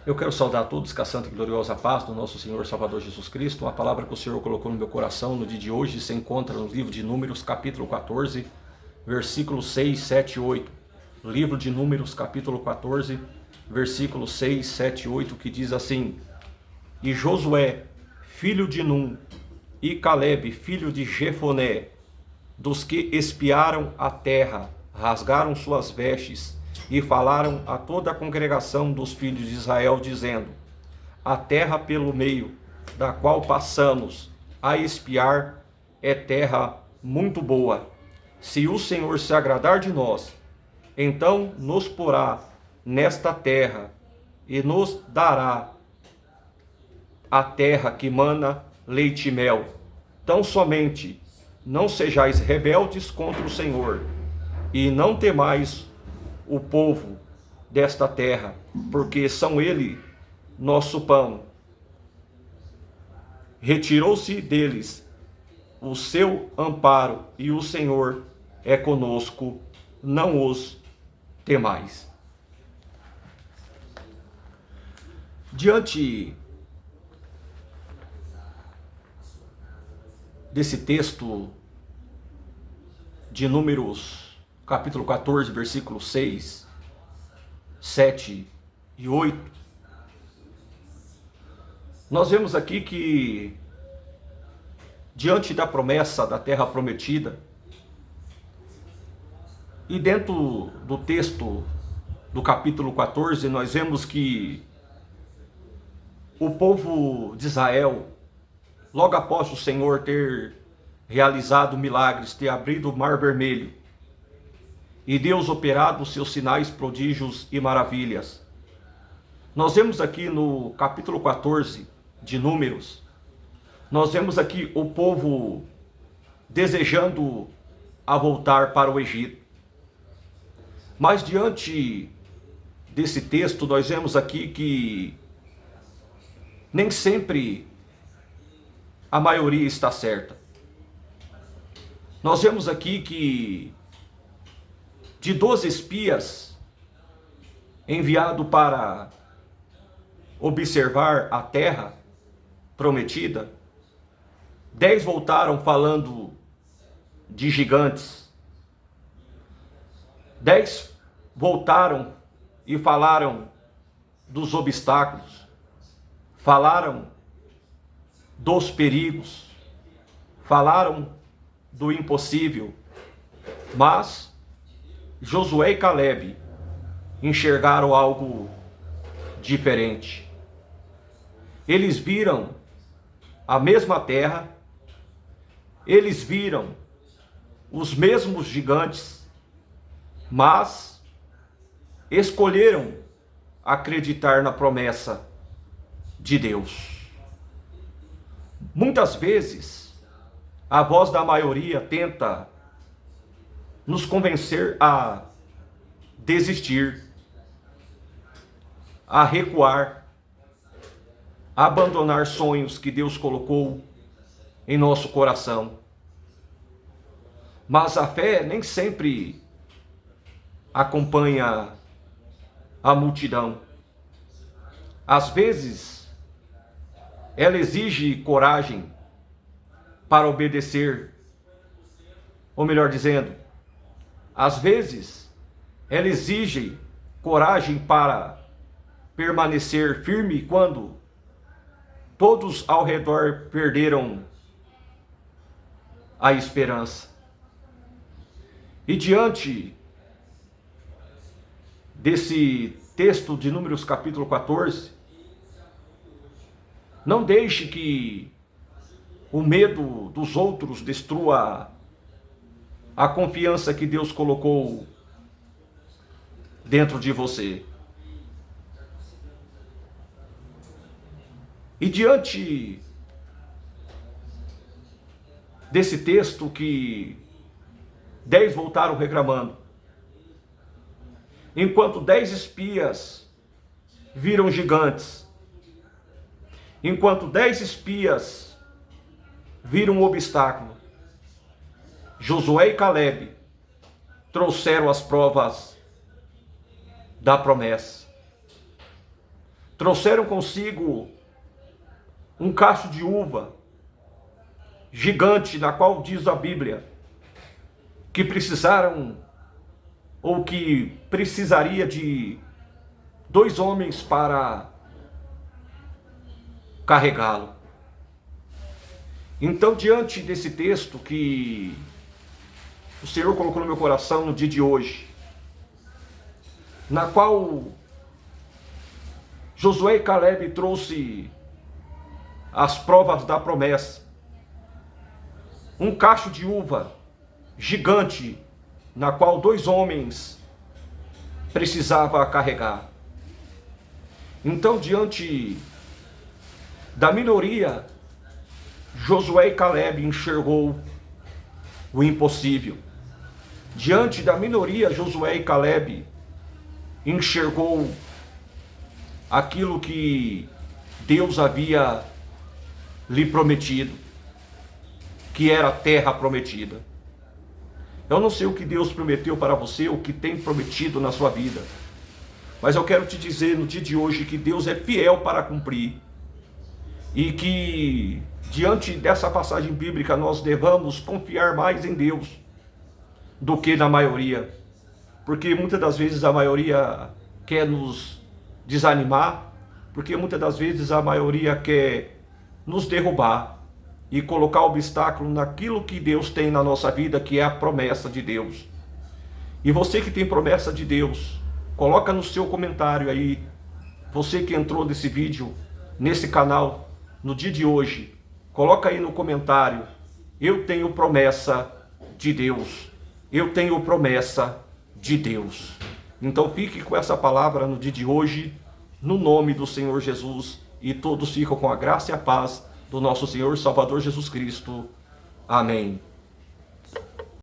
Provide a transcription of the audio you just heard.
Eu quero saudar a todos com a santa e gloriosa paz do nosso Senhor Salvador Jesus Cristo. Uma palavra que o Senhor colocou no meu coração no dia de hoje se encontra no livro de Números, capítulo 14, versículos 6, 7 e 8. Livro de Números, capítulo 14, versículos 6, 7 e 8, que diz assim: E Josué, filho de Num, e Calebe, filho de Jefoné, dos que espiaram a terra, rasgaram suas vestes e falaram a toda a congregação dos filhos de Israel, dizendo: A terra pelo meio da qual passamos a espiar é terra muito boa. Se o Senhor se agradar de nós, então nos porá nesta terra e nos dará a terra que mana leite e mel. Tão somente não sejais rebeldes contra o Senhor, e não temais o povo desta terra, porque são ele nosso pão. Retirou-se deles o seu amparo, e o Senhor é conosco, não os temais. Diante desse texto de Números, capítulo 14, versículos 6, 7 e 8, nós vemos aqui que, diante da promessa da terra prometida, e dentro do texto do capítulo 14, nós vemos que o povo de Israel, logo após o Senhor ter realizado milagres, ter abrido o Mar Vermelho, e Deus operado os seus sinais, prodígios e maravilhas, nós vemos aqui no capítulo 14 de Números, nós vemos aqui o povo desejando a voltar para o Egito. Mas diante desse texto, nós vemos aqui que nem sempre a maioria está certa. Nós vemos aqui que de 12 espias enviados para observar a terra prometida, 10 voltaram falando de gigantes. 10 voltaram e falaram dos obstáculos, falaram dos perigos, falaram do impossível. Mas Josué e Calebe enxergaram algo diferente. Eles viram a mesma terra, eles viram os mesmos gigantes, mas escolheram acreditar na promessa de Deus. Muitas vezes, a voz da maioria tenta nos convencer a desistir, a recuar, a abandonar sonhos que Deus colocou em nosso coração. Mas a fé nem sempre acompanha a multidão. Às vezes, ela exige coragem para obedecer, ou melhor dizendo, às vezes, ela exige coragem para permanecer firme quando todos ao redor perderam a esperança. E diante desse texto de Números capítulo 14, não deixe que o medo dos outros destrua a confiança que Deus colocou dentro de você. E diante desse texto que 10 voltaram reclamando, enquanto 10 espias viram gigantes, enquanto 10 espias viram um obstáculo, Josué e Calebe trouxeram as provas da promessa. trouxeram consigo um cacho de uva gigante, na qual diz a Bíblia que precisaram, ou que precisaria de 2 homens para carregá-lo. Então, diante desse texto que o Senhor colocou no meu coração no dia de hoje, na qual Josué e Caleb trouxe as provas da promessa, um cacho de uva gigante, na qual 2 homens precisavam carregar. Então, diante da minoria, Josué e Caleb enxergou o impossível. Diante da minoria, Josué e Caleb enxergou aquilo que Deus havia lhe prometido, que era a terra prometida. Eu não sei o que Deus prometeu para você, o que tem prometido na sua vida, mas eu quero te dizer no dia de hoje que Deus é fiel para cumprir, e que diante dessa passagem bíblica nós devamos confiar mais em Deus do que na maioria, porque muitas das vezes a maioria quer nos desanimar, porque muitas das vezes a maioria quer nos derrubar e colocar obstáculo naquilo que Deus tem na nossa vida, que é a promessa de Deus. E você que tem promessa de Deus, coloca no seu comentário aí, você que entrou nesse vídeo, nesse canal, no dia de hoje, coloca aí no comentário: eu tenho promessa de Deus, eu tenho promessa de Deus. Então fique com essa palavra no dia de hoje, no nome do Senhor Jesus, e todos ficam com a graça e a paz do nosso Senhor e Salvador Jesus Cristo. Amém.